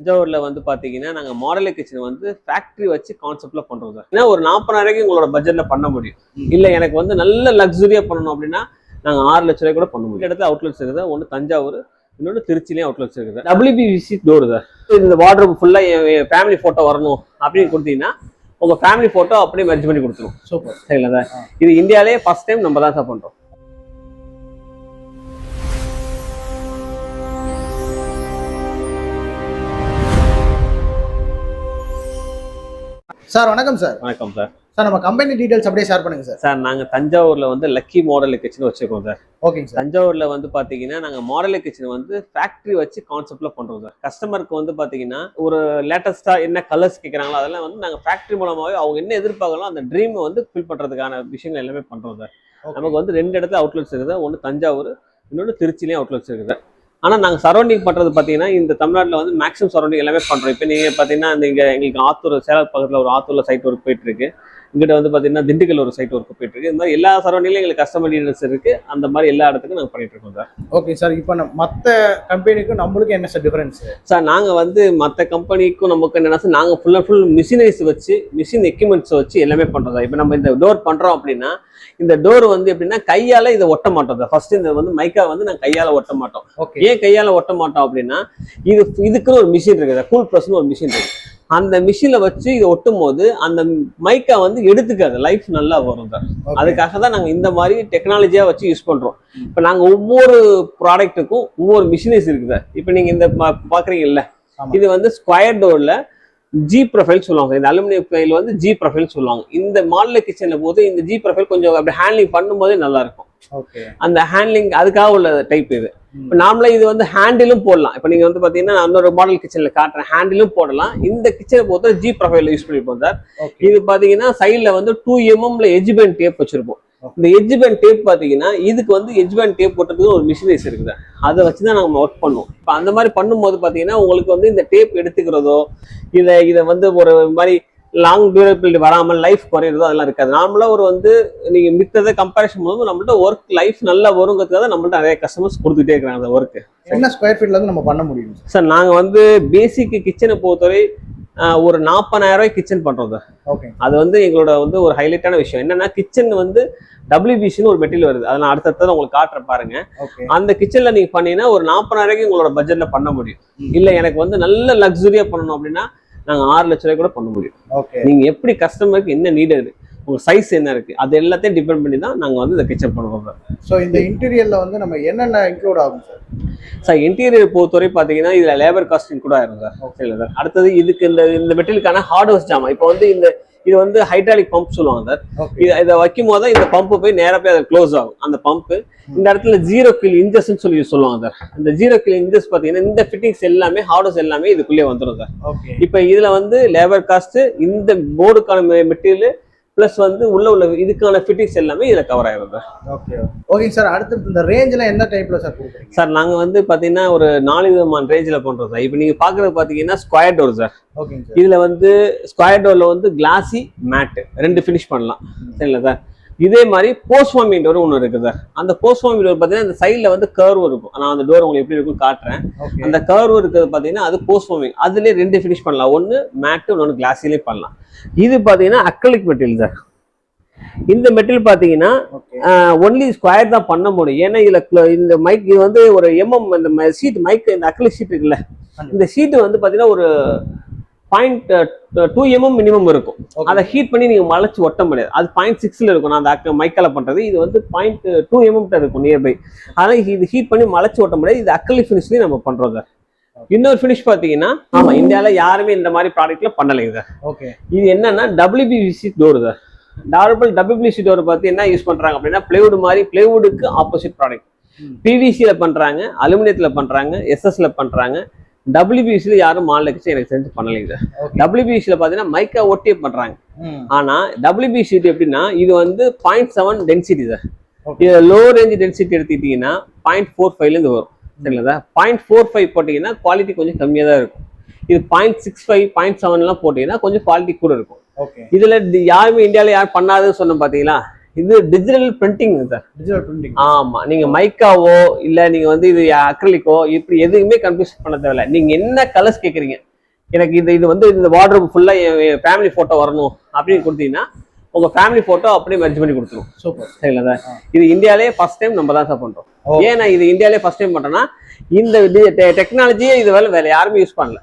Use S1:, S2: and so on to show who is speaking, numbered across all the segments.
S1: தஞ்சாவூர்ல வந்து பாத்தீங்கன்னா நாங்க மாடல் கிச்சன் வந்து ஃபேக்டரி வச்சு கான்செப்ட்ல பண்றோம் சார். ஏன்னா ஒரு 40,000 உங்களோட பட்ஜெட்ல பண்ண முடியும். இல்ல எனக்கு வந்து நல்ல லக்ஸுரியா பண்ணணும் அப்படின்னா நாங்க 6 லட்ச ரூபாய் கூட பண்ண முடியும். இடத்துல அவுட்லெட்ஸ் இருக்குது. ஒன்று தஞ்சாவூர், இன்னொன்று திருச்சிலேயும் அவுட்லெட்ஸ் இருக்குது. WPVC door sir. இந்த வார்ட்ரோப் ஃபுல்லா ஃபேமிலி போட்டோ வரணும் அப்படின்னு கொடுத்தீங்கன்னா உங்க ஃபேமிலி போட்டோ அப்படியே மெர்ஜ் பண்ணி கொடுத்துரும். சூப்பர். சரிங்களா சார்? இது இந்தியாவிலேயே ஃபர்ஸ்ட் டைம் நம்ம தான் சார் பண்றோம்.
S2: சார் வணக்கம் சார்.
S1: வணக்கம் சார்.
S2: சார் நம்ம கம்பெனி டீடைல்ஸ் அப்படியே ஷேர் பண்ணுங்க சார்.
S1: சார் நாங்க தஞ்சாவூர்ல வந்து லக்கி மாடல் கிச்சன் வச்சிருக்கோம் சார்.
S2: ஓகேங்க சார்.
S1: தஞ்சாவூர்ல வந்து பாத்தீங்கன்னா நாங்க மாடல் கிச்சன் வந்து ஃபேக்டரி வச்சு கான்செப்ட்ல பண்றோம் சார். கஸ்டமருக்கு வந்து பாத்தீங்கன்னா ஒரு லேட்டஸ்டா என்ன கலர்ஸ் கேட்கறாங்களோ அதெல்லாம் வந்து நாங்க ஃபேக்டரி மூலமாவே அவங்க என்ன எதிர்பார்க்கலாம் அந்த ட்ரீம் வந்து ஃபில் பண்றதுக்கான விஷயங்கள் எல்லாமே பண்றோம் சார். நமக்கு வந்து 2 இடத்துல அவுட்லெட்ஸ் இருக்குது. ஒன்று தஞ்சாவூர், இன்னொன்று திருச்சிலையும் அவுட்லெட்ஸ் இருக்குது. ஆனால் நாங்கள் சரௌண்டிங் பண்ணுறது பார்த்தீங்கன்னா இந்த தமிழ்நாட்டில் வந்து மேக்ஸிமம் சரௌண்டிங் எல்லாமே பண்ணுறோம். இப்போ நீங்கள் பார்த்தீங்கன்னா இங்கே எங்களுக்கு ஆத்தூர், சேலம் பக்கத்தில் ஒரு ஆத்தூரில் சைட் ஒர்க் போயிட்டு இருக்கு. இங்கிட்ட வந்து பார்த்தீங்கன்னா திண்டுக்கல் ஒரு சைட் ஒர்க் போயிட்டு இருக்கு. இந்த மாதிரி எல்லா சரௌண்டிங்லையும் எங்களுக்கு கஸ்டமர் டீடைல்ஸ் இருக்கு. அந்த மாதிரி எல்லா இடத்துக்கும் நாங்கள் பண்ணிட்டு இருக்கோம் சார்.
S2: Okay sir. இப்போ மற்ற கம்பெனிக்கும் நம்மளுக்கு என்ன சார் டிஃபரன்ஸ்
S1: சார்? நாங்கள் வந்து மற்ற கம்பெனிக்கும் நமக்கு என்னன்னா சார், நாங்கள் ஃபுல் அண்ட் ஃபுல் மிஷினரிஸ் வச்சு மிஷின் எக்யூப்மெண்ட்ஸ் வச்சு எல்லாமே பண்ணுறோம் சார். இப்போ நம்ம இந்த டோர் பண்ணுறோம் அப்படின்னா இந்த டோர் வந்து எப்படின்னா கையால இதை ஒட்ட மாட்டோம் சார். ஃபர்ஸ்ட் இந்த வந்து மைக்கா வந்து நாங்கள் கையால ஒட்ட மாட்டோம். ஏன் கையால ஒட்ட மாட்டோம் அப்படின்னா இதுக்குன்னு ஒரு மிஷின் இருக்குது, கூல் ப்ரெஸ்னு ஒரு மிஷின் இருக்கு. அந்த மிஷினை வச்சு இதை ஒட்டும் போது அந்த மைக்கா வந்து எடுத்துக்காது, லைஃப் நல்லா வரும் சார். அதுக்காக தான் நாங்கள் இந்த மாதிரி டெக்னாலஜியா வச்சு யூஸ் பண்றோம். இப்போ நாங்கள் ஒவ்வொரு ப்ராடக்ட்டுக்கும் ஒவ்வொரு மிஷினரிஸ் இருக்குது சார். இப்போ நீங்க இந்த பாக்குறீங்கல்ல, இது வந்து ஸ்கொயர் டோர்ல ஜி ப்ரொஃபைல் சொல்லுவாங்க. இந்த அலுமினியம் ஃபைல் வந்து ஜி ப்ரொஃபைல் சொல்லுவாங்க. இந்த மாடல் கிச்சன்ல போது இந்த ஜி ப்ரொஃபைல் கொஞ்சம் அப்படி ஹேண்ட்லிங் பண்ணும்போதே நல்லா இருக்கும். அந்த ஹேண்ட்லிங் அதுக்காக உள்ள டைப் இது. இப்போ நார்மலா இது வந்து ஹேண்டிலும் போடலாம். இப்போ நீங்க வந்து பாத்தீங்கன்னா நான் இன்னொரு மாடல் கிச்சன்ல காட்டுறேன், ஹேண்டிலும் போடலாம். இந்த கிச்சனை பொறுத்த ஜி ப்ரொஃபைல் யூஸ் பண்ணிருப்போம் சார். இது பாத்தீங்கன்னா சைட்ல வந்து 2 mm எஜ்பேண்ட் டேப் வச்சிருப்போம். இந்த எஜ்பேண்ட் டேப் பாத்தீங்கன்னா இதுக்கு வந்து எஜ்பேண்ட் டேப் போட்டதுக்கு ஒரு மிஷினரிஸ் இருக்குது. அதை வச்சுதான் நம்ம ஒர்க் பண்ணுவோம். இப்போ அந்த மாதிரி பண்ணும்போது பாத்தீங்கன்னா உங்களுக்கு வந்து இந்த டேப் எடுத்துக்கிறதோ இதை வந்து ஒரு மாதிரி லாங் டியூரபிலிட்டி வராமல் லைஃப் குறையிறதோ அதெல்லாம் இருக்காது. நார்மலா ஒரு வந்து நீங்க மித்ததை கம்பேரிசன் பண்ணும்போது நம்மள்ட்ட ஒர்க் லைஃப் நல்லா வருங்கிறதுக்காக நம்மள்ட்ட நிறைய கஸ்டமர்ஸ் கொடுத்துட்டே இருக்கிறாங்க. அந்த ஒர்க்கு
S2: என்ன ஸ்கொயர் ஃபீட்ல இருந்து நம்ம பண்ண முடியும்
S1: சார்? நாங்க வந்து பேசிக் கிச்சனை பொறுத்தவரை ஒரு 40,000 ரூபாய் கிச்சன் பண்றோம் சார். அது வந்து எங்களோட வந்து ஒரு ஹைலைட்டான விஷயம் என்னன்னா, கிச்சன் வந்து WPVCன்னு ஒரு மெட்டீரியல் வருது. அதெல்லாம் அடுத்தது உங்களுக்கு காட்டுற பாருங்க. அந்த கிச்சன்ல நீங்க பண்ணீங்கன்னா ஒரு 40,000 உங்களோட பட்ஜெட்ல பண்ண முடியும். இல்ல எனக்கு வந்து நல்ல லக்ஸுரியா பண்ணணும் அப்படின்னா நாங்க 6 லட்ச ரூபாய் கூட பண்ண முடியும். நீங்க எப்படி கஸ்டமருக்கு என்ன நீட் இருக்கு, உங்க சைஸ் என்ன இருக்கு, அது எல்லாத்தையும் டிபெண்ட் பண்ணி தான் நாங்க வந்து இந்த கிச்சன் பண்ணுவோம் சார்.
S2: ஸோ இந்த இன்டீரியர்ல வந்து நம்ம என்னென்ன இன்க்ளூட் ஆகும் சார்?
S1: சார் இன்டீரியர் பொறுத்தவரை பாத்தீங்கன்னா இதுல லேபர் காஸ்ட் கூட ஆயிரும் சார். இல்லை சார். அடுத்தது இதுக்கு இந்த மெட்டீரியலுக்கான ஹார்ட்வேர்ஸ் ஜாமா. இப்போ வந்து இது வந்து ஹைட்ராலிக் பம்ப் சொல்லுவாங்க சார். இதை வைக்கும் போது இந்த பம்பு போய் நேரா போய் அதை க்ளோஸ் ஆகும். அந்த பம்பு இந்த இடத்துல 0 கில் இன்ச்சஸ் சொல்லுவாங்க சார். இந்த 0 கில் இன்ச்சஸ் பாத்தீங்கன்னா இந்த ஃபிட்டிங்ஸ் எல்லாமே ஹார்ட்வேர்ஸ் எல்லாமே இதுக்குள்ளே வந்துடும் சார். இப்போ இதுல வந்து லேபர் காஸ்ட், இந்த போர்டுக்கான மெட்டீரியல் பிளஸ் வந்து உள்ள இதுக்கான ஃபிட்டிங்ஸ் எல்லாமே இதுல கவர் ஆயிரும் சார்.
S2: Okay sir. அடுத்து இந்த ரேஞ்சில் என்ன டைப்ல சார் கொடுக்குறீங்க
S1: சார்? நாங்க வந்து பாத்தீங்கன்னா ஒரு 4 விதமான ரேஞ்சில பண்றோம் சார். இப்போ நீங்க பாக்குறது பாத்தீங்கன்னா ஸ்கொயர் டோர் சார். இதுல வந்து ஸ்கொயர் டோர்ல வந்து கிளாசி, மேட் 2 ஃபினிஷ் பண்ணலாம். சரிங்களா சார்? இதே மாதிரி போஸ்ட்ஃபார்மிங் டோர் ஒன்று இருக்குது சார். அந்த போஸ்ட்ஃபார்மிங் டோர் பார்த்தீங்கன்னா இந்த சைடில் வந்து கர்வ் இருக்கும். நான் அந்த டோர் உங்களுக்கு எப்படி இருக்கும் காட்டுறேன். அந்த கர்வ் இருக்கிறது பார்த்தீங்கன்னா அது போஸ்ட்ஃபார்மிங். அதுலேயே 2 ஃபினிஷ் பண்ணலாம். ஒன்று மேட்டு, இன்னொன்று கிளாஸிலே பண்ணலாம். இது பார்த்தீங்கன்னா அக்ரிலிக் மெட்டீரியல் சார். இந்த மெட்டீரியல் பார்த்தீங்கன்னா ஒன்லி ஸ்கொயர் தான் பண்ண முடியும். ஏன்னா இந்த மைக் இது வந்து ஒரு இந்த ஷீட் மைக், இந்த அக்ரிலிக் ஷீட் இருக்குல்ல, இந்த ஷீட்டு வந்து பார்த்தீங்கன்னா ஒரு 0.2 mm மினிமம் இருக்கும். அதை ஹீட் பண்ணி நீங்க மலைச்சு ஒட்ட முடியாது. அது 0.6ல இருக்கும். நான் அந்த மைக்கால பண்றது. இது வந்து 0.2 mm இருக்கும் நியர்பை. அதனால இது ஹீட் பண்ணி மலைச்சு ஒட்ட முடியாது. இது அக்ரிலிக் ஃபினிஷ்லயும் நம்ம பண்றோம் சார். இன்னொரு ஃபினிஷ் பாத்தீங்கன்னா ஆமா இந்தியால யாருமே இந்த மாதிரி ப்ராடக்ட்ல பண்ணலைங்க சார். இது என்னன்னா WPVC door sir. WPVC door பார்த்து என்ன யூஸ் பண்றாங்க அப்படின்னா பிளைவுட் மாதிரி, பிளைவுடுக்கு ஆப்போசிட் ப்ராடக்ட். PVCல பண்றாங்க, அலுமினியத்துல பண்றாங்க, SSல பண்றாங்க. WPVCல யாரும் மாடல் கிச்சன் எனக்கு தெரிஞ்சு பண்ணலைங்க சார். WPVCல பாத்தீங்கன்னா மைக்கா ஒட்டியே பண்றாங்க. ஆனா WPVC எப்படின்னா இது வந்து 0.7 டென்சிட்டி சார். இது லோ ரேஞ்ச் டென்சிட்டி எடுத்துக்கிட்டீங்கன்னா 0.45ல இருந்து வரும். சரிங்களா? 0.45 போட்டீங்கன்னா குவாலிட்டி கொஞ்சம் கம்மியா தான் இருக்கும். இது 0.65, 0.7 போட்டீங்கன்னா கொஞ்சம் குவாலிட்டி கூட இருக்கும். இதுல யாருமே இந்தியாவில யாரும் பண்ணாதுன்னு சொன்ன பாத்தீங்களா, இது digital printing sir.
S2: Digital printing.
S1: ஆமா. நீங்க மைக்காவோ இல்ல நீங்க வந்து இது அக்ரிலிக்கோ இப்படி எதுவுமே கன்ஃபியூஸ் பண்ண தேவையில்ல. நீங்க என்ன கலர்ஸ் கேக்குறீங்க எனக்கு இது வந்து இந்த வார்ட்ரோப் ஃபுல்லா என் ஃபேமிலி போட்டோ வரணும் அப்படின்னு கொடுத்தீங்கன்னா உங்க ஃபேமிலி போட்டோ அப்படியே மெர்ஜ் பண்ணி கொடுத்துரும்.
S2: சூப்பர்.
S1: சரிங்களா சார்? இது இந்தியாலே ஃபர்ஸ்ட் டைம் நம்ம தான் சார் பண்றோம். ஏன் நான் இது இந்தியாலே ஃபர்ஸ்ட் டைம் பண்றேன்னா இந்த டெக்னாலஜியே இது வேற யாருமே யூஸ் பண்ணல.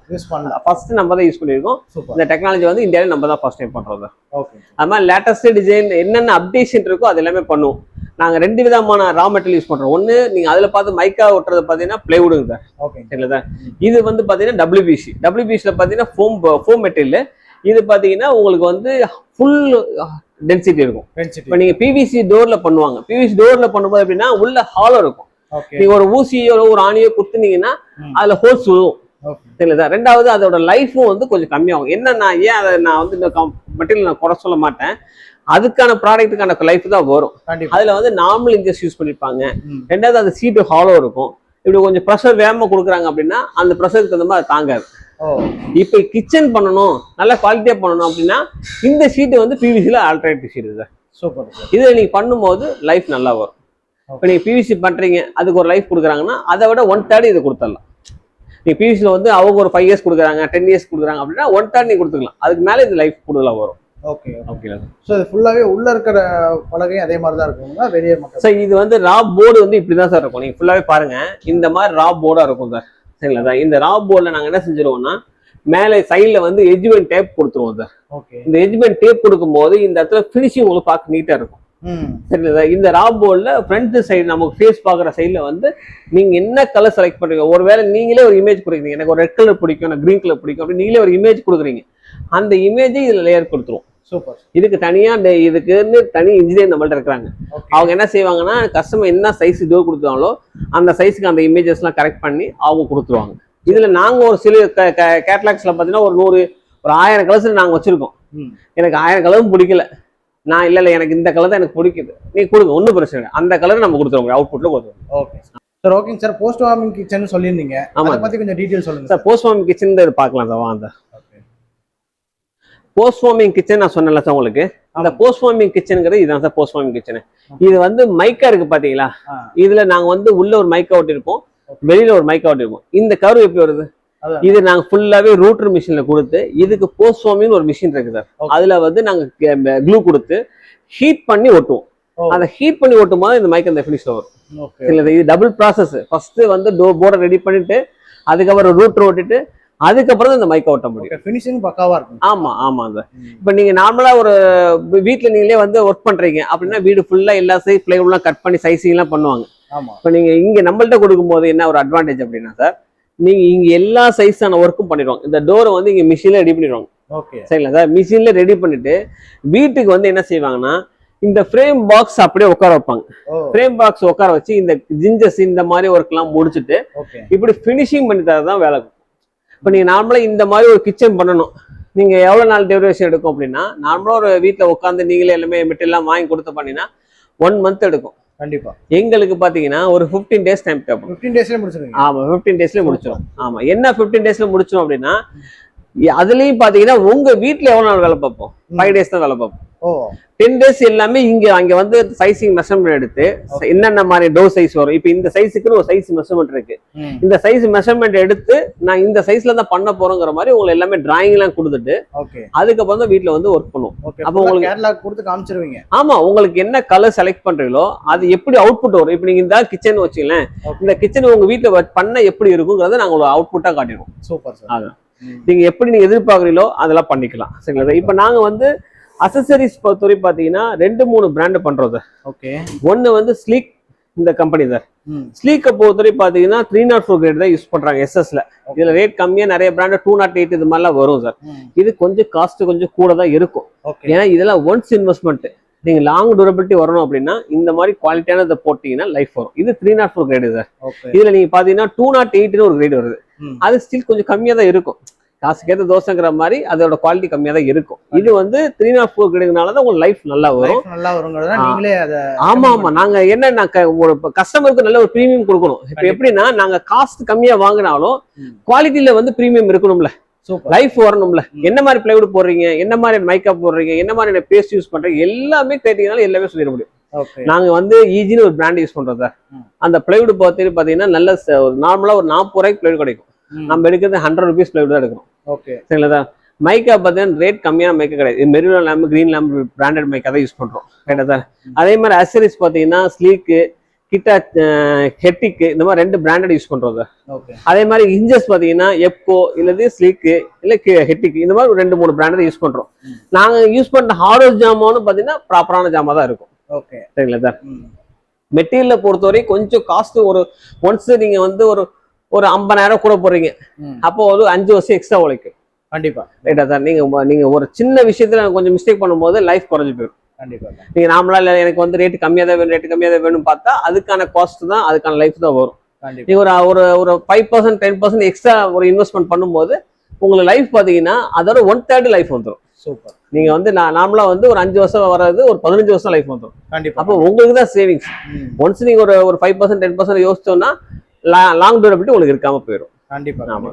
S1: ஃபர்ஸ்ட் நம்ம தான் யூஸ் பண்ணிருக்கோம். இந்த டெக்னாலஜி வந்து இந்தியாவில நம்ம தான் ஃபர்ஸ்ட் டைம் பண்றோம். அது மாதிரி லேட்டஸ்ட் டிசைன் என்னென்ன அப்டேஷன் இருக்கோ அது எல்லாமே பண்ணுவோம். நாங்க 2 விதமான ரா மெட்டீரியல் யூஸ் பண்றோம். ஒன்னு நீங்க அதுல பார்த்து மைக்கா ஒட்டுறது பாத்தீங்கன்னா பிளைவுடுங்க சார். சரிங்களா சார்? இது வந்து பாத்தீங்கன்னா டபிள்யூபிசில பாத்தீங்கன்னா ஃபோம் மெட்டீரியல். இது பாத்தீங்கன்னா உங்களுக்கு வந்து ஃபுல் டென்சிட்டி இருக்கும். இப்போ நீங்க பிவிசி டோர்ல பண்ணுவாங்க. பிவிசி டோர்ல பண்ணும்போது எப்படின்னா உள்ள ஹாலோ இருக்கும். நீங்க ஒரு ஊசியோ ஒரு ஆணியோ குத்துனீங்கன்னா அதுல ஹோல்ஸ் விழுவும். சரிங்களா சார்? ரெண்டாவது அதோட லைஃபும் வந்து கொஞ்சம் கம்மியாகும். என்னன்னா ஏன் அதை நான் வந்து இந்த மெட்டீரியல் நான் குறை சொல்ல மாட்டேன். அதுக்கான ப்ராடக்ட்டுக்கான லைஃப் தான் வரும். அதுல வந்து நார்மல் இன்ஜெக்ட் யூஸ் பண்ணிருப்பாங்க. ரெண்டாவது அந்த சீட்டு ஹாலோ இருக்கும். இப்படி கொஞ்சம் ப்ரெஷர் வேகமா கொடுக்குறாங்க அப்படின்னா அந்த ப்ரெஷருக்கு தகுந்த மாதிரி தாங்காது. இப்ப கிச்சன் பண்ணணும், நல்ல குவாலிட்டியா பண்ணணும் அப்படின்னா இந்த ஷீட் வந்து பிவிசில ஆல்டர்னேட்டிவ் ஷீட் சார். சூப்பர். இதுல நீங்க பண்ணும்போது லைஃப் நல்லா வரும். இப்ப நீங்க பிவிசி பண்றீங்க, அதுக்கு ஒரு லைஃப் கொடுக்குறாங்கன்னா அதை விட 1/3 இது கொடுத்துடலாம். நீங்க பிவிசில வந்து அவங்க ஒரு 5 இயர்ஸ் கொடுக்குறாங்க, 10 இயர்ஸ் கொடுக்குறாங்க அப்படின்னா 1/3 நீங்க கொடுத்துக்கலாம். அதுக்கு மேல இது லைஃப் கூடுதலா வரும். ஓகே.
S2: ஸோ இது ஃபுல்லாவே உள்ள இருக்கிற பலகை அதே மாதிரி தான் இருக்குங்களா? வெளியே மட்டும்
S1: சார் இது வந்து ரா போர்டு வந்து இப்படிதான் சார் இருக்கும். நீங்க ஃபுல்லாவே பாருங்க, இந்த மாதிரி ரா போர்டா இருக்கும் சார். சரிங்களா சார்? இந்த ரா போர்டில் நாங்கள் என்ன செஞ்சிருவோம்னா மேலே சைடில் வந்து எஜ்மெண்ட் டேப் கொடுத்துருவோம் சார். இந்த எஜ்மெண்ட் டேப் கொடுக்கும்போது இந்த இடத்துல ஃபினிஷிங் உங்களுக்கு பார்க்க நீட்டாக இருக்கும். சரிங்களா சார்? இந்த ரா போர்டில் ஃப்ரண்ட் சைடு நமக்கு ஃபேஸ் பார்க்குற சைடில் வந்து நீங்கள் என்ன கலர் செலக்ட் பண்ணுறீங்க, ஒருவேளை நீங்களே ஒரு இமேஜ் கொடுக்குறீங்க, எனக்கு ஒரு ரெட் கலர் பிடிக்கும், எனக்கு கிரீன் கலர் பிடிக்கும் அப்படின்னு நீங்களே ஒரு இமேஜ் கொடுக்குறீங்க. அந்த இமேஜை இதில் லேயர் கொடுத்துருவோம். சூப்பர். இதுக்கு இதுக்குன்னு தனி இன்ஜினியர் நம்மள்ட்ட இருக்கிறாங்க. அவங்க என்ன செய்வாங்கன்னா கஸ்டமர் என்ன சைஸ் டோர் கொடுத்தாங்களோ அந்த சைஸுக்கு அந்த இமேஜஸ்லாம் கரெக்ட் பண்ணி அவங்க கொடுத்துருவாங்க. இதுல நாங்க ஒரு சில கேட்லாக்ஸ்ல பாத்தீங்கன்னா ஒரு 1000 கலர்ஸ் நாங்க வச்சிருக்கோம். எனக்கு 1000 கலரும் பிடிக்கல, நான் இல்ல எனக்கு இந்த கலர் தான் எனக்கு பிடிக்குது, நீ கொடுங்க, ஒன்றும் பிரச்சனை இல்லை, அந்த கலர் நம்ம கொடுத்துருவோம், அவுட்புட்ல கொடுத்துருவோம். Okay
S2: sir. ஓகேங்க சார். போஸ்ட் வார்மிங் கிச்சன் சொல்லியிருந்தீங்க, அதை பத்தி கொஞ்சம் டீடைல் சொல்லுங்க
S1: சார். போஸ்ட் வார்மிங் கிச்சன் பார்க்கலாம் சார். வாங்க. போஸ்ட் வார்மிங் கிச்சன் நான் சொன்னல சார் உங்களுக்கு. அந்த போஸ்ட் வார்மிங் கிச்சனுங்கிறது இதுதான் சார் போஸ்ட் வார்மிங் கிச்சன். இது வந்து மைக்கா இருக்கு பாத்தீங்களா? இதுல நாங்க வந்து உள்ள ஒரு மைக்கா ஒட்டி இருப்போம், வெளியில ஒரு மைக்கா ஒட்டி இருப்போம். இந்த கர்வ் எப்படி வருது? இது நாங்க ஃபுல்லாவே ரூட்டர் மிஷின்ல கொடுத்து இதுக்கு போஸ்ட் வார்மிங் ஒரு மிஷின் இருக்கு சார். அதுல வந்து நாங்க க்ளூ கொடுத்து ஹீட் பண்ணி ஒட்டுவோம். அதை ஹீட் பண்ணி ஒட்டும் போது இந்த மைக் அந்த ஃபினிஷ்ல வரும். இது டபுள் ப்ராசஸ். ஃபர்ஸ்ட் வந்து போர்டை ரெடி பண்ணிட்டு அதுக்கப்புறம் ரூட்டர் ஓட்டிட்டு அதுக்கப்புறம் இந்த மைக்கை ஓட்ட முடியும்.
S2: ஃபினிஷிங் பக்காவா இருக்கும்.
S1: ஆமா ஆமா சார். இப்ப நீங்க நார்மலா ஒரு வீட்டுல நீங்களே வந்து ஒர்க் பண்றீங்க அப்படின்னா வீடு ஃபுல்லா எல்லா சைஸ் பிளைவுட்லாம் கட் பண்ணி சைசிங் எல்லாம் பண்ணுவாங்க. இப்ப நீங்க இங்க நம்மள்ட்ட கொடுக்கும் போது என்ன ஒரு அட்வான்டேஜ் அப்படின்னா சார், நீங்க இங்க எல்லா சைஸான ஒர்க்கும் பண்ணிடுவாங்க. இந்த டோரை வந்து இங்க மிஷின்ல ரெடி பண்ணிடுவாங்க. சரிங்களா சார்? மிஷின்ல ரெடி பண்ணிட்டு வீட்டுக்கு வந்து என்ன செய்வாங்கன்னா இந்த ஃப்ரேம் பாக்ஸ் அப்படியே உட்கார வைப்பாங்க. ஃப்ரேம் பாக்ஸ் உட்கார வச்சு இந்த ஜிஞ்சஸ் இந்த மாதிரி ஒர்க் எல்லாம் முடிச்சுட்டு இப்படி பினிஷிங் பண்ணி தரதான் வேலை. இப்போ நீங்க நார்மலா இந்த மாதிரி ஒரு கிச்சன் பண்ணணும், நீங்க எவ்வளவு நாள் டியூரேஷன் எடுக்கும் அப்படின்னா நார்மலா ஒரு வீட்டுல உட்காந்து நீங்களே எல்லாமே மெட்டீரியல் வாங்கி கொடுத்து பண்ணினா 1 மந்த் எடுக்கும். கண்டிப்பா. எங்களுக்கு பாத்தீங்கன்னா ஒரு 15 டேஸ் டைம் தேவைப்படும்.
S2: 15 டேஸ்ல முடிச்சிருவீங்க?
S1: ஆமா, 15 டேஸ்ல முடிச்சிடும். ஆமா. என்ன 15 டேஸ்ல முடிச்சோம் அப்படின்னா அதுலயும் பாத்தீங்கன்னா உங்க வீட்டுல எவ்வளவு நாள் வேலை பார்ப்போம்? 5 டேஸ் தான் வேலை பார்ப்போம். 10 டேஸ் எல்லாமே அங்க வந்து சைசிங் மெஷர்மெண்ட் எடுத்து என்னென்ன மாதிரி டோர் சைஸ் வரும். இப்ப இந்த சைஸுக்குன்னு ஒரு சைஸ் மெஷர்மெண்ட் இருக்கு. இந்த சைஸ் மெஷர்மெண்ட் எடுத்து நான் இந்த சைஸ்ல தான் பண்ண போறோங்கிற மாதிரி உங்களுக்கு எல்லாமே டிராயிங் எல்லாம் கொடுத்துட்டு அதுக்கப்புறம் தான் வீட்டுல வந்து ஒர்க் பண்ணுவோம். அப்ப உங்களுக்கு கேட்டலாக் கொடுத்து காமிச்சிருவீங்க. ஆமா, உங்களுக்கு என்ன கலர் செலக்ட் பண்றீங்களோ அது எப்படி அவுட்புட் வரும். இப்ப நீங்க இந்த கிச்சன் வச்சுங்களேன், இந்த கிச்சன் உங்க வீட்டுல பண்ண எப்படி இருக்குங்கிறத நாங்க ஒரு அவுட்புட்டா காட்டிடுவோம். Super sir. அதான் நீங்க எப்படி நீங்க எதிர்பார்க்குறீங்களோ அதெல்லாம் பண்ணிக்கலாம். சரிங்களா? இப்ப நாங்க வந்து அசசரிஸ் பொறுத்தவரை பாத்தீங்கன்னா 2-3 பிராண்ட் பண்றோம் சார். ஓகே. ஒன்னு வந்து ஸ்லீக், இந்த கம்பெனி சார். ஸ்லீக்கை பொறுத்தவரை பாத்தீங்கன்னா 304 கிரேட் தான் யூஸ் பண்றாங்க எஸ்எஸ்ல. இதுல ரேட் கம்மியா நிறைய பிராண்ட் 208 இது மாதிரிலாம் வரும் சார். இது கொஞ்சம் காஸ்ட் கொஞ்சம் கூட தான் இருக்கும். ஏன்னா இதெல்லாம் ஒன்ஸ் இன்வெஸ்ட்மெண்ட். நீங்க லாங் டூரபிலிட்டி வரணும் அப்படின்னா இந்த மாதிரி குவாலிட்டியான இதை போட்டீங்கன்னா லைஃப் வரும். இது 304 கிரேடு சார். இதுல நீங்க பாத்தீங்கன்னா 208 ஒரு கிரேட் வருது. அது ஸ்டில் கொஞ்சம் கம்மியா தான் இருக்கும். காசுக்கேற்ற தோசைங்கிற மாதிரி அதோட குவாலிட்டி கம்மியா தான் இருக்கும். இது வந்து 304 கிரேடுனாலதான் உங்களுக்கு லைஃப் நல்லா வரும். நல்லா வருங்கிறத நீங்களே அதை. ஆமா ஆமா. நாங்க என்ன ஒரு கஸ்டமருக்கு நல்ல ஒரு பிரீமியம் கொடுக்கணும். இப்ப எப்படின்னா நாங்க காஸ்ட் கம்மியா வாங்கினாலும் குவாலிட்டியில வந்து பிரீமியம் இருக்கணும்ல, லைஃப் வரணும்ல. என்ன மாதிரி பிளைவுட் போடுறீங்க, என்ன மாதிரி மைக்கப் போடுறீங்க, என்ன மாதிரி பேஸ்ட் யூஸ் பண்றீங்க, எல்லாமே கேட்டீங்கனாலும் எல்லாமே சொல்லிட முடியும். நாங்க வந்து ஈஜின்னு ஒரு பிராண்ட் யூஸ் பண்றோம் சார். அந்த பிளைவுட் பாத்தீங்கன்னா நல்ல நார்மலா ஒரு 40 ரூபாய்க்கு பிளைவுட் கிடைக்கும். நம்ம எடுக்கிறது 100 ருபீஸ் பிளைவுட் தான் எடுக்கிறோம்.
S2: ஓகே
S1: சரிங்களா சார்? மைக்கா பார்த்தீங்கன்னா ரேட் கம்மியான மைக்கா கிடையாது. Maroon lamp, green lamp branded mica தான் யூஸ் பண்றோம். ரைட்டா சார்? அதே மாதிரி அக்சரிஸ் பார்த்தீங்கன்னா ஸ்லீக்கு, கிட்டா, ஹெட்டிக்கு, இந்த மாதிரி 2 பிராண்டட் யூஸ் பண்றோம் சார்.
S2: ஓகே
S1: அதே மாதிரி இன்ஜஸ் பார்த்தீங்கன்னா எப்கோ இல்லது ஸ்லீக்கு இல்ல ஹெட்டிக்கு, இந்த மாதிரி 2-3 பிராண்டட் யூஸ் பண்றோம். நாங்க யூஸ் பண்ற ஹார்ட்வேர் ஜாமான்னு பார்த்தீங்கன்னா ப்ராப்பரான ஜாமா தான் இருக்கும்.
S2: ஓகே
S1: சரிங்களா சார்? மெட்டீரியலை பொறுத்தவரை கொஞ்சம் காஸ்ட் ஒன்ஸ் நீங்க வந்து ஒரு 50,000 கூட போடுறீங்க, அப்போ ஒரு 5 வருஷம் எக்ஸ்ட்ரா உழைக்கும்.
S2: கண்டிப்பா.
S1: ரைட்டா சார்? நீங்க ஒரு சின்ன விஷயத்துல கொஞ்சம் மிஸ்டேக் பண்ணும்போது லைஃப் குறைஞ்சு போயிடும்.
S2: கண்டிப்பா.
S1: நீங்க நார்மலா இல்ல எனக்கு வந்து ரேட் கம்மியா தான் வேணும் பார்த்தா அதுக்கான காஸ்ட் தான், அதுக்கான லைஃப் தான் வரும். நீங்க ஒரு 5% 10% எக்ஸ்ட்ரா ஒரு இன்வெஸ்ட்மெண்ட் பண்ணும்போது உங்களுக்கு லைஃப் பாத்தீங்கன்னா அதோட 1/3 லைஃப் வந்துடும்.
S2: சூப்பர்.
S1: நீங்க வந்து நார்மலா வந்து ஒரு 5 வருஷம் வராது, ஒரு 15 வருஷம் லைஃப் வந்துடும்.
S2: கண்டிப்பா.
S1: அப்போ உங்களுக்கு தான் சேவிங்ஸ். ஒன்ஸ் நீங்க ஒரு 5% 10% யோசிச்சோம்னா லாங் டூரபிலிட்டி உங்களுக்கு இருக்காம போயிடும்.
S2: கண்டிப்பா. ஆமா.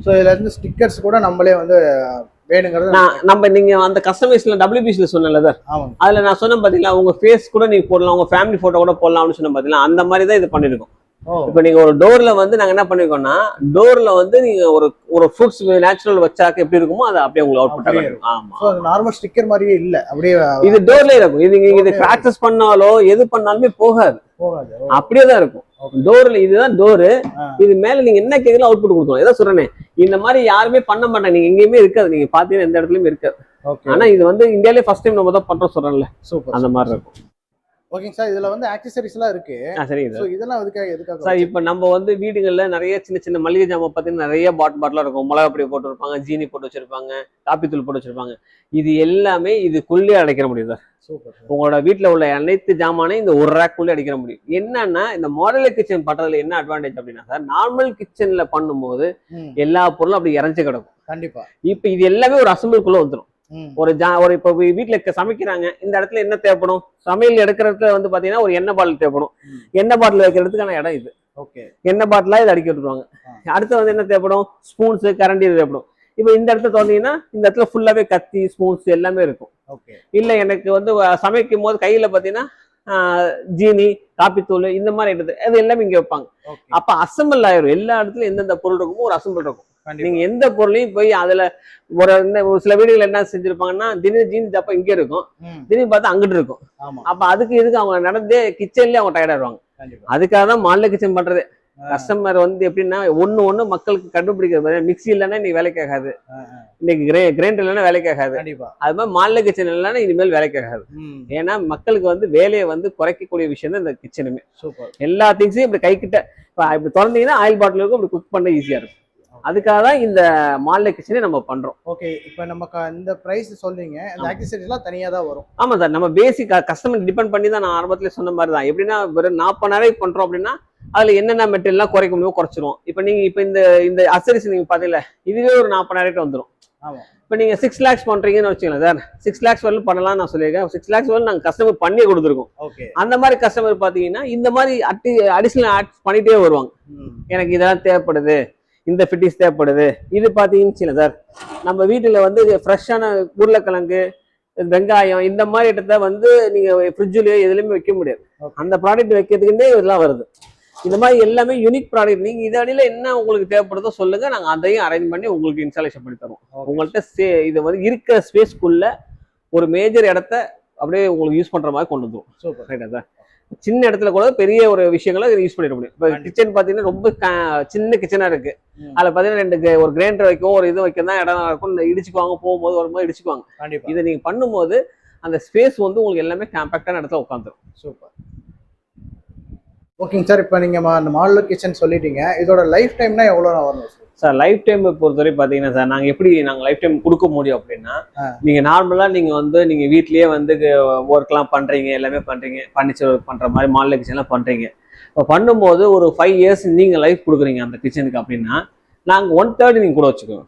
S2: சோ இதுல இருந்து ஸ்டிக்கர்ஸ் கூட நம்மளே வந்து வேணுங்கிறது
S1: நீங்க அந்த கஸ்டமைஸ்ல WBCல சொன்னல சார், அதுல நான் சொன்னேன் பாத்தீங்களா, உங்க ஃபேஸ் கூட நீங்க போடலாம், உங்க ஃபேமிலி போட்டோ கூட போடலாம் அப்படின்னு சொன்ன பாத்தீங்களா, அந்த மாதிரி தான் இது பண்ணிருக்கோம். இப்ப நீங்க ஒரு டோர்ல வந்து நாங்க என்ன பண்ணிருக்கோம்னா, டோர்ல வந்து நீங்க ஒரு ஃப்ரூட்ஸ் நேச்சுரல் வச்சாக்க எப்படி இருக்குமோ அதை அப்படியே உங்களுக்கு அவுட்புட் ஆகும். ஆமா, சோ
S2: நார்மல் ஸ்டிக்கர் மாதிரியே இல்ல, அப்படியே
S1: இது டோர்லயே இருக்கும். இது நீங்க இது கிராச்சஸ் பண்ணாலோ எது பண்ணாலுமே போகாது, அப்படியே தான் இருக்கும். டோர்ல இதுதான் டோரு, இது மேல நீங்க என்ன கேக்குறீங்களோ அவுட்புட் கொடுக்கணும். ஏதோ சொல்றேனே, இந்த மாதிரி யாருமே பண்ண மாட்டாங்க, நீங்க எங்கேயுமே இருக்காது, நீங்க பாத்தீங்கன்னா எந்த இடத்துலயும் இருக்காது. ஆனா இது வந்து இந்தியாலே ஃபர்ஸ்ட் டைம் நம்ம தான் பண்றோம் சொல்றேன்ல. சூப்பர். அந்த மாதிரி இருக்கும்.
S2: ஓகேங்க சார். இதுல வந்து ஆக்சசரிஸ்லாம் இருக்கு.
S1: சரிங்க சார்.
S2: இதெல்லாம் எதுக்காக
S1: சார்? இப்போ நம்ம வந்து வீடுகளில் நிறைய சின்ன சின்ன மளிகை ஜாமான் பார்த்தீங்கன்னா நிறைய பாட்டிலாக இருக்கும். மிளகா பொடி போட்டு இருப்பாங்க, ஜீனி போட்டு வச்சிருப்பாங்க, காப்பி தூள் போட்டு வச்சிருப்பாங்க. இது எல்லாமே இதுக்குள்ளே அடைக்கிற முடியும் சார். சூப்பர். உங்களோட வீட்டில் உள்ள அனைத்து ஜாமானையும் இந்த ஒரு ரேக்குள்ளே அடிக்கிற முடியும். என்னன்னா இந்த மாடுலர் கிச்சன் பண்றதுல என்ன அட்வான்டேஜ் அப்படின்னா சார், நார்மல் கிச்சன்ல பண்ணும்போது எல்லா பொருளும் அப்படி இறஞ்சி கிடக்கும். கண்டிப்பா. இப்போ இது எல்லாமே ஒரு அசம்பிள்குள்ள வந்துடும். ஒரு இப்போ வீட்டுல சமைக்கிறாங்க, இந்த இடத்துல என்ன தேவைப்படும், சமையல் எடுக்கிறதுல வந்து பாத்தீங்கன்னா ஒரு எண்ணெய் பாட்டில் தேவைப்படும். எண்ணெய் பாட்டில் வைக்கிறதுக்கான இடம் இது. எண்ணெய் பாட்டிலா இதை அடுக்கி விட்டுருவாங்க. அடுத்து வந்து என்ன தேவைப்படும், ஸ்பூன்ஸ், கரண்டி தேவைப்படும். இப்போ இந்த இடத்துல தோந்தீங்கன்னா இந்த இடத்துல ஃபுல்லாவே கத்தி, ஸ்பூன்ஸ் எல்லாமே இருக்கும். இல்ல எனக்கு வந்து சமைக்கும் போது கையில பாத்தீங்கன்னா ஜீனி, காப்பித்தூள், இந்த மாதிரி எடுத்து அது எல்லாமே இங்க வைப்பாங்க. அப்ப அசம்பிள் ஆயிரும். எல்லா இடத்துலயும் எந்தெந்த பொருள் இருக்குமோ ஒரு அசம்பிள் இருக்கும். நீங்க எந்த பொருளையும் போய் அதுல ஒரு சில வீடுகள் என்ன செஞ்சிருப்பாங்கன்னா, திடீர்னு ஜீன்ஸ் அப்ப இங்க இருக்கும், திடீர்னு பார்த்தா அங்கிட்டு இருக்கும். அப்ப அதுக்கு இதுக்கு அவங்க நடந்தே கிச்சன்லயே அவங்க டயர்ட் ஆயிடுவாங்க. அதுக்காக தான் மாடலர் கிச்சன் பண்றது. கஸ்டமர் வந்து எப்படின்னா ஒண்ணு மக்களுக்கு கண்டுபிடிக்கிறது. மிக்சி இல்லைன்னா இன்னைக்கு வேலைக்கு ஆகாது, இன்னைக்கு கிரைண்டர் இல்லைன்னா வேலைக்கு ஆகாது. அது மாதிரி மாடலர் கிச்சன் இல்லைன்னா இனிமேல் வேலைக்கு ஆகாது. ஏன்னா மக்களுக்கு வந்து வேலையை வந்து குறைக்கக்கூடிய விஷயம் தான் இந்த கிச்சனுமே. எல்லா திங்ஸையும் இப்படி கை கிட்ட இப்படி திறந்தீங்கன்னா ஆயில் பாட்டில் இருக்கும், இப்படி குக் பண்ண ஈஸியா இருக்கும். அதுக்காக தான் இந்த மாடலர் கிச்சனே நம்ம பண்றோம்.
S2: ஓகே. இப்போ நமக்கு இந்த பிரைஸ் சொல்றீங்க, இந்த ஆக்சஸரிஸ்லாம் தனியா தான் வரும்.
S1: ஆமா சார். நம்ம பேசிக் கஸ்டமர் டிபெண்ட் பண்ணி தான், நான் ஆரம்பத்துல சொன்ன மாதிரி தான். எப்படின்னா வெறும் 40,000 பண்றோம் அப்படின்னா அதுல என்னென்ன மெட்டீரியல்லாம் குறைக்க முடியுமோ குறைச்சிரும். இப்போ நீங்க இப்போ இந்த அக்சரிஸ் நீங்க பாத்தீங்கல்ல, இதுவே ஒரு 40,000 வந்துடும். இப்போ நீங்க 6 lakhs பண்றீங்கன்னு வச்சுக்கலாம் சார், 6 lakhs வரலும் பண்ணலாம் நான் சொல்லியிருக்கேன். 6 lakhs வரலும் நாங்கள் கஸ்டமர் பண்ணி கொடுத்துருக்கோம். அந்த மாதிரி கஸ்டமர் பாத்தீங்கன்னா இந்த மாதிரி அடிஷனல் ஆட் பண்ணிட்டே வருவாங்க. எனக்கு இதெல்லாம் தேவைப்படுது, இந்த ஃபிட்டிஸ் தேவைப்படுது. இது பாத்தீங்கன்னு சார், நம்ம வீட்டுல வந்து ஃப்ரெஷ்ஷான உருளைக்கிழங்கு, வெங்காயம், இந்த மாதிரி இடத்த வந்து நீங்க ஃப்ரிட்ஜ்லயோ எதுலையுமே வைக்க முடியாது. அந்த ப்ராடக்ட் வைக்கிறதுக்குன்னே இதெல்லாம் வருது. இந்த மாதிரி எல்லாமே யூனிக் ப்ராடக்ட். நீங்க இதடியில என்ன உங்களுக்கு தேவைப்படுதோ சொல்லுங்க, நாங்க அதையும் அரேஞ்ச் பண்ணி உங்களுக்கு இன்ஸ்டாலேஷன் பண்ணி தருவோம். உங்கள்கிட்ட இது வந்து இருக்கிற ஸ்பேஸ்க்குள்ள ஒரு மேஜர் இடத்த அப்படியே உங்களுக்கு யூஸ் பண்ற மாதிரி கொண்டு வந்துடும். சூப்பர். ரைட்டா சார்? சின்ன இடத்துல கூட பெரிய ஒரு விஷயங்களை யூஸ் பண்ணிட முடியும். இப்போ கிச்சன் பாத்தீங்கன்னா ரொம்ப சின்ன கிச்சனா இருக்கு, அதுல பாத்தீங்கன்னா ஒரு கிரைண்டர் வைக்கும், ஒரு இது வைக்க தான் இடம் இருக்கும், இடிச்சுக்குவாங்க, போகும்போது வரும்போது இடிச்சுக்குவாங்க. இதை நீங்க பண்ணும்போது அந்த ஸ்பேஸ் வந்து உங்களுக்கு எல்லாமே காம்பாக்டான இடத்துல உட்காந்துரும். சூப்பர்.
S2: ஓகேங்க சார். இப்போ நீங்க அந்த மாடலர் கிச்சன் சொல்லிட்டீங்க, இதோட லைஃப் டைம்னா எவ்வளவு வரணும்
S1: சார்? லைஃப் டைம் பொறுத்தவரை பாத்தீங்கன்னா சார், நாங்க லைஃப் டைம் கொடுக்க முடியும் அப்படின்னா, நீங்க நார்மலா நீங்க வீட்லயே வந்து ஒர்க்லாம் பண்றீங்க, எல்லாமே பண்றீங்க, ஃபர்னிச்சர் ஒர்க் பண்ற மாதிரி மாடலர் கிச்சன்லாம் பண்றீங்க. இப்போ பண்ணும்போது ஒரு 5 years நீங்க லைஃப் கொடுக்குறீங்க அந்த கிச்சனுக்கு அப்படின்னா, நாங்க 1/3 நீங்க கூட வச்சுக்கோங்க.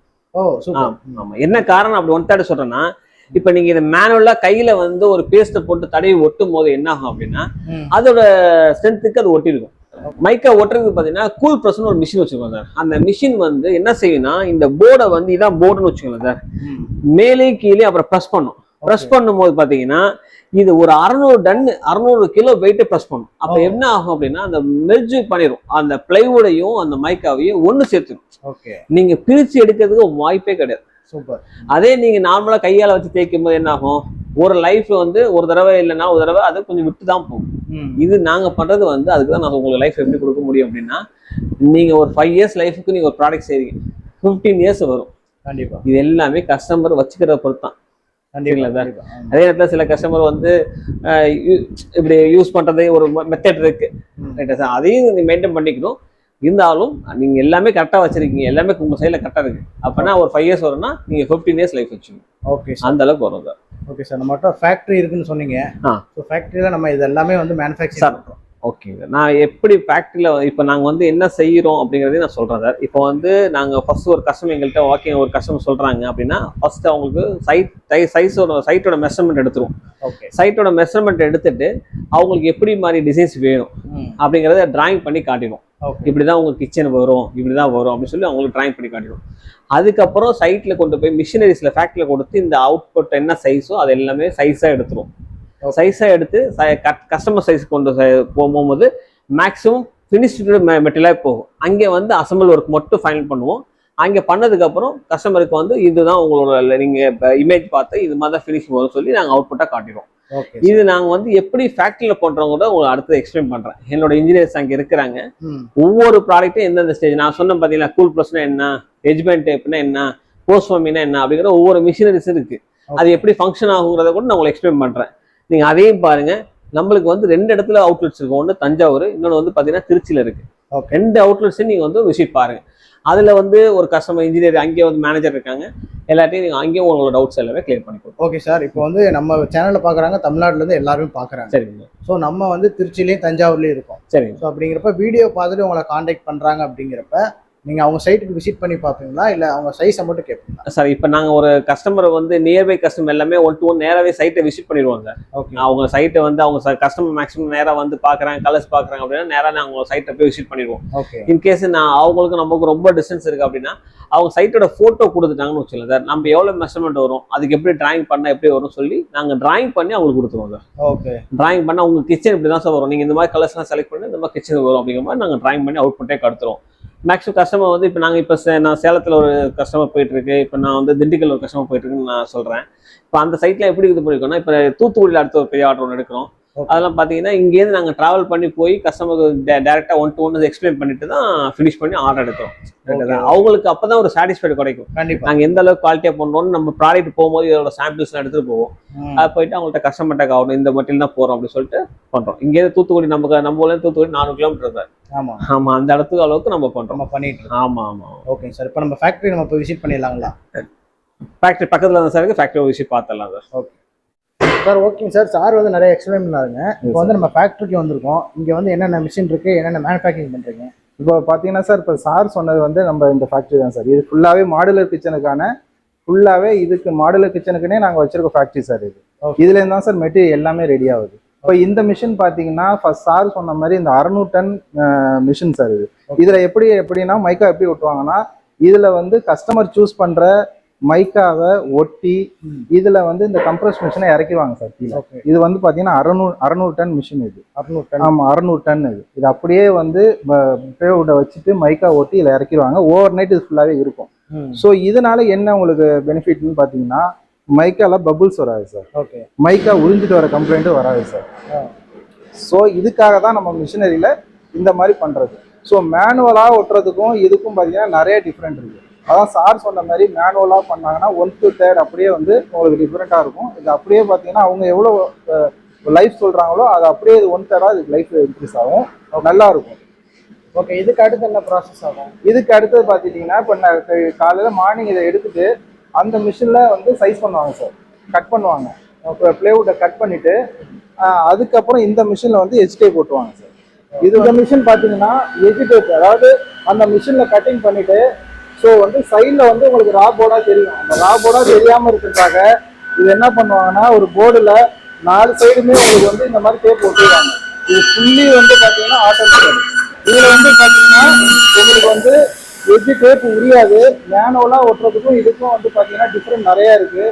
S1: ஆமா. என்ன காரணம் அப்படி 1/3 சொல்றேன்னா, இப்ப நீங்க இதை மேனுவலா கையில வந்து ஒரு பேஸ்ட்டை போட்டு தடவி ஒட்டும் போது என்ன ஆகும் அப்படின்னா, அதோட ஸ்ட்ரென்த்துக்கு அது ஒட்டிருக்கும். மைக்கா ஒட்டுறதுக்கு பாத்தீங்கன்னா கூல் ப்ரெஸ்னு ஒரு மிஷின் வச்சுக்கோங்க சார். அந்த மிஷின் வந்து என்ன செய்யும்னா, இந்த போர்டை வந்து இதான் போர்டுன்னு வச்சுக்கோங்க சார், மேலே கீழே அப்புறம் ப்ரெஸ் பண்ணும். ப்ரெஸ் பண்ணும் போது பாத்தீங்கன்னா இது ஒரு 600 கிலோ வெயிட் ப்ரெஸ் பண்ணும். அப்ப என்ன ஆகும் அப்படின்னா அந்த மெர்ஜ் பண்ணிடும், அந்த பிளைவுடையும் அந்த மைக்காவையும் ஒண்ணு சேர்த்துடும்.
S2: ஓகே,
S1: நீங்க பிரிச்சு எடுக்கிறதுக்கு வாய்ப்பே கிடையாது.
S2: சூப்பர்.
S1: அதே நீங்க நார்மலா கையால வச்சு தேய்க்கும் போது என்ன ஆகும், ஒரு லைஃப் வந்து ஒரு தடவை இல்லைன்னா ஒரு தடவை அது கொஞ்சம் விட்டு தான் போகும். இது நாங்க பண்றது வந்து அதுக்கு தான் நான் உங்களுக்கு லைஃப் எப்படி கொடுக்க முடியும் அப்படின்னா, நீங்க ஒரு 5 இயர்ஸ் லைஃபுக்கு நீங்க ஒரு ப்ராடக்ட் செய்றீங்க, 15 இயர்ஸ் வரும்.
S2: கண்டிப்பா.
S1: இது எல்லாமே கஸ்டமர் வச்சுக்கிறத பொறுத்து தான்.
S2: கண்டிப்பா.
S1: அதே நேரத்தில் சில கஸ்டமர் வந்து இப்படி யூஸ் பண்றதே ஒரு மெத்தட் இருக்கு, அதையும் நீங்க மெயின்டைன் பண்ணிக்கணும். இருந்தாலும் நீங்க எல்லாமே கரெக்டா வச்சிருக்கீங்க, எல்லாமே உங்க சைட்ல கரெக்டா இருக்கு அப்படின்னா ஒரு 5 இயர்ஸ் வரும்னா நீங்க 15 இயர்ஸ் லைஃப் வச்சுக்கணும்.
S2: ஓகே,
S1: அந்த அளவுக்கு வரும் சார்.
S2: ஓகே சார், நம்மகிட்ட ஃபேக்டரி இருக்குன்னு சொன்னீங்க. ஃபேக்டரியில நம்ம இது எல்லாமே வந்து மேனுஃபேக்சர் பண்றோம்.
S1: ஓகேங்க, நான் எப்படி ஃபேக்ட்ரியில் இப்போ நாங்கள் வந்து என்ன செய்கிறோம் அப்படிங்கிறதையும் நான் சொல்கிறேன் சார். இப்போ வந்து நாங்கள் ஃபர்ஸ்ட் ஒரு கஸ்டமர் எங்கள்கிட்ட ஒரு கஸ்டமர் சொல்கிறாங்க அப்படின்னா ஃபர்ஸ்ட் அவங்களுக்கு சைட்டோட மெஷர்மெண்ட் எடுத்துருவோம்.
S2: ஓகே,
S1: சைட்டோட மெஷர்மெண்ட் எடுத்துட்டு அவங்களுக்கு எப்படி மாதிரி டிசைன்ஸ் வேணும் அப்படிங்கிறத டிராயிங் பண்ணி காட்டிடும். இப்படிதான் உங்க கிச்சன் வரும், இப்படிதான் வரும் அப்படின்னு சொல்லி அவங்களுக்கு டிராயிங் பண்ணி காட்டிடும். அதுக்கப்புறம் சைட்ல கொண்டு போய் மிஷினரிஸ்ல ஃபேக்டரியில கொடுத்து இந்த அவுட்புட் என்ன சைஸோ அது எல்லாமே சைஸா எடுத்துரும். சைஸா எடுத்து கஸ்டமர் சைஸ் கொண்டு போகும்போது மேக்ஸிமம் ஃபினிஷ்டு மெட்டீரியலாக போகும். அங்கே வந்து அசம்பிள் ஒர்க் மட்டும் ஃபைனல் பண்ணுவோம். அங்கே பண்ணதுக்கு அப்புறம் கஸ்டமருக்கு வந்து இதுதான் உங்களோட நீங்க இமேஜ் பார்த்து இது மாதிரி தான் ஃபினிஷ் வரும் சொல்லி நாங்கள் அவுட்புட்டாக காட்டிடுவோம். இது நாங்க வந்து எப்படி ஃபேக்டரியில பண்றோம் கூட உங்களுக்கு அடுத்து எக்ஸ்பிளைன் பண்றேன். என்னோட இன்ஜினியர்ஸ் அங்க இருக்கிறாங்க. ஒவ்வொரு ப்ராடக்ட்டும் எந்தெந்த ஸ்டேஜ் நான் சொன்ன பாத்தீங்கன்னா, கூல் ப்ளஸ்னா என்ன, எஜ்மெண்ட் டேப்னா என்ன, போஸ்ட் ஃபார்மினா என்ன அப்படிங்கிற ஒவ்வொரு மிஷினரிஸ் இருக்கு. அது எப்படி ஃபங்க்ஷன் ஆகுங்கிறத கூட நான் உங்களுக்கு எக்ஸ்பிளைன் பண்றேன். நீங்க அதையும் பாருங்க. நம்மளுக்கு வந்து 2 இடத்துல அவுட்லெட்ஸ் இருக்கும். ஒன்று தஞ்சாவூர், இன்னொன்று வந்து பாத்தீங்கன்னா திருச்சியில இருக்கு. 2 அவுட்லெட்ஸையும் நீங்க வந்து விசிட் பாருங்க. அதுல வந்து ஒரு கஸ்டமர் இன்ஜினியர் அங்கேயே வந்து மேனேஜர் இருக்காங்க. எல்லாத்தையும் நீங்க அங்கேயும் உங்களோட டவுட்ஸ் எல்லாமே கிளியர் பண்ணிக்கணும்.
S2: ஓகே சார், இப்போ வந்து நம்ம சேனல்ல பாக்குறாங்க, தமிழ்நாட்டுல இருந்து எல்லாருமே பாக்குறாங்க.
S1: சரிங்க.
S2: ஸோ நம்ம வந்து திருச்சிலையும் தஞ்சாவூர்லயும் இருக்கோம். சரிங்க. ஸோ அப்படிங்கிறப்ப வீடியோ பார்த்துட்டு உங்களை காண்டாக்ட் பண்றாங்க அப்படிங்கிறப்ப நீங்க அவங்க சைட்டுக்கு விசிட் பண்ணி பார்ப்பீங்களா, இல்லை அவங்க சைஸை மட்டும் கேட்பீங்களா?
S1: சார் இப்போ நாங்கள் ஒரு கஸ்டமரை வந்து நியர்பை கஸ்டமர் எல்லாமே 1 to 1 நேராகவே சைட்டை விசிட் பண்ணிடுவோம் சார்.
S2: ஓகே,
S1: அவங்க சைட்டை வந்து அவங்க கஸ்டமர் மேக்ஸிமம் நேராக வந்து பார்க்குறாங்க, கலர்ஸ் பார்க்குறாங்க அப்படின்னா நேராக நாங்கள் சைட்டை போய் விசிட் பண்ணிடுவோம்.
S2: ஓகே,
S1: இன்கேஸ் அவங்களுக்கு நமக்கு ரொம்ப டிஸ்டன்ஸ் இருக்குது அப்படின்னா அவங்க சைட்டோட ஃபோட்டோ கொடுத்துட்டாங்கன்னு வச்சுக்கலாம் சார், நம்ம எவ்வளோ மெஷர்மெண்ட் வரும், அதுக்கு எப்படி டிராயிங் பண்ணால் எப்படி வரும் சொல்லி நாங்கள் டிராயிங் பண்ணி அவங்களுக்கு கொடுத்துருவோம் சார்.
S2: ஓகே,
S1: டிராயிங் பண்ணால் உங்கள் கிச்சன் இப்படி தான் சார் வரும், நீங்கள் இந்த மாதிரி கலர்ஸ்லாம் செலக்ட் பண்ணி இந்த மாதிரி கிச்சன் வரும் அப்படிங்கிற மாதிரி நாங்கள் டிராயிங் பண்ணி அவுட் பண்ணிட்டே கொடுத்துருவோம். மேக்ஸிமம் கஸ்டமர் வந்து இப்போ நாங்கள் நான் சேலத்தில் ஒரு கஸ்டமர் போயிட்டுருக்கு, இப்போ நான் வந்து திண்டுக்கல் ஒரு கஸ்டமர் போயிட்டுருக்குன்னு நான் சொல்கிறேன். இப்போ அந்த சைட்டில் எப்படி இது பண்ணியிருக்கோம்னா, இப்போ தூத்துக்குடியில் அடுத்த ஒரு பெரிய ஆர்டர் ஒன்று எடுக்கிறோம். அதெல்லாம் பார்த்தீங்கன்னா இங்கேருந்து நாங்கள் ட்ராவல் பண்ணி போய் கஸ்டமருக்கு டேரெக்டாக 1 to 1 எக்ஸ்பிளைன் பண்ணிட்டு தான் ஃபினிஷ் பண்ணி ஆர்டர் எடுக்கிறோம். அவங்களுக்கு அப்போ தான் ஒரு சாட்டிஸ்ஃபைடு கிடைக்கும். நாங்கள் எந்த அளவுக்கு குவாலிட்டியாக பண்ணுறோம்னு நம்ம ப்ராடக்ட் போகும்போது இதோட சாம்பிள்ஸ்லாம் எடுத்துகிட்டு போவோம். அது போயிட்டு அவங்கள்ட்ட கஸ்டமர்ட்ட ஆகணும், இந்த மெட்டீரியல் தான் போகிறோம் அப்படின்னு சொல்லிட்டு பண்ணுறோம். இங்கேருந்து தூத்துக்குடி நம்ம ஊர்லேருந்து தூத்துக்குடி 400 கிலோமீட்டர் சார். ஆமாம், அந்த இடத்துக்கு அளவுக்கு நம்ம பண்ணுறோம், நம்ம பண்ணிட்டு. ஆமாம். ஓகே
S2: சார், இப்போ நம்ம ஃபேக்ட்ரி நம்ம இப்போ விசிட் பண்ணிடலாங்களா?
S1: ஃபேக்ட்ரி பக்கத்தில் தான் சார் இருக்குது, ஃபேக்ட்ரி விசிட் பார்த்துடலாம் சார்.
S2: ஓகே சார், ஓகேங்க சார். சார் வந்து நிறைய எக்ஸ்பிளைன் பண்ணாருங்க. இப்போ வந்து நம்ம ஃபேக்ட்ரிக்கு வந்திருக்கோம். இங்கே வந்து என்னென்ன மிஷின் இருக்கு, என்னென்ன மேனுஃபேக்சரிங் பண்ணுறீங்க?
S3: இப்போ பார்த்தீங்கன்னா சார், இப்போ சார் சொன்னது வந்து நம்ம இந்த ஃபேக்ட்ரி தான் சார். இது ஃபுல்லாகவே மாடுலர் கிச்சனுக்கான இதுக்கு மாடுலர் கிச்சனுக்குன்னே நாங்கள் வச்சிருக்க ஃபேக்ட்ரி சார். இதுலேருந்து தான் சார் மெட்டீரியல் எல்லாமே ரெடி ஆகுது. இப்போ இந்த மிஷின் பார்த்தீங்கன்னா ஃபர்ஸ்ட் சார் சொன்ன மாதிரி இந்த 600 டன் மிஷின் சார். இதில் எப்படின்னா மைக்கா எப்படி ஒட்டுவாங்கன்னா, இதில் வந்து கஸ்டமர் சூஸ் பண்ணுற மைக்காவை ஒட்டி இதுல வந்து இந்த கம்ப்ரஸ் மிஷினை இறக்கிடுவாங்க சார் கீழே. இது வந்து பாத்தீங்கன்னா 600 டன் மிஷின். இது 600 டன். ஆமா, 600 டன். இது அப்படியே வந்து பேவுட வச்சுட்டு மைக்கா ஒட்டி இதுல இறக்கிடுவாங்க. ஓவர் நைட் இது ஃபுல்லாவே இருக்கும். ஸோ இதனால என்ன உங்களுக்கு பெனிஃபிட்னு பாத்தீங்கன்னா, மைக்கால பபுள்ஸ் வராது சார். ஓகே, மைக்கா உறிஞ்சிட்டு வர கம்ப்ளைண்ட்டும் வராது சார். ஸோ இதுக்காக தான் நம்ம மிஷினரியில இந்த மாதிரி பண்றது. ஸோ மேனுவலா ஒட்டுறதுக்கும் இதுக்கும் பாத்தீங்கன்னா நிறைய டிஃப்ரெண்ட் இருக்கு. அதான் சார் சொன்ன மாதிரி மேனுவலாக பண்ணாங்கன்னா 1 to 3 அப்படியே வந்து உங்களுக்கு டிஃப்ரெண்ட்டாக இருக்கும். இது அப்படியே பார்த்தீங்கன்னா அவங்க எவ்வளோ லைஃப் சொல்கிறாங்களோ அது அப்படியே 1/3 இதுக்கு லைஃப் இன்க்ரீஸ் ஆகும், நல்லா இருக்கும்.
S2: ஓகே, இதுக்கு அடுத்து என்ன ப்ராசஸ் ஆகும்?
S3: இதுக்கு அடுத்தது பார்த்துட்டிங்கன்னா, இப்போ காலையில் மார்னிங் இதை எடுத்துட்டு அந்த மிஷினில் வந்து சைஸ் பண்ணுவாங்க சார், கட் பண்ணுவாங்க. இப்போ ப்ளேவுட்டை கட் பண்ணிவிட்டு அதுக்கப்புறம் இந்த மிஷினில் வந்து எஜ்டேப் போட்டுவாங்க சார். இந்த மிஷின் பார்த்தீங்கன்னா எஜ்டேப், அதாவது அந்த மிஷினில் கட்டிங் பண்ணிவிட்டு ஸோ வந்து சைடில் வந்து உங்களுக்கு ரா போர்டாக தெரியும். அந்த ரா போர்டாக தெரியாமல் இருக்கிறதுக்காக இது என்ன பண்ணுவாங்கன்னா, ஒரு போர்டில் 4 சைடுமே உங்களுக்கு வந்து இந்த மாதிரி டேப் போட்டுருவாங்க. இது ஃபுல்லி வந்து பார்த்தீங்கன்னா ஆட்டோமேட்டிக். இதில் வந்து பார்த்தீங்கன்னா உங்களுக்கு வந்து எஜ்ஜு டேப் உரியாது. மேனுவலாக ஒட்டுறதுக்கும் இதுக்கும் வந்து பார்த்தீங்கன்னா டிஃப்ரெண்ட் நிறையா இருக்குது.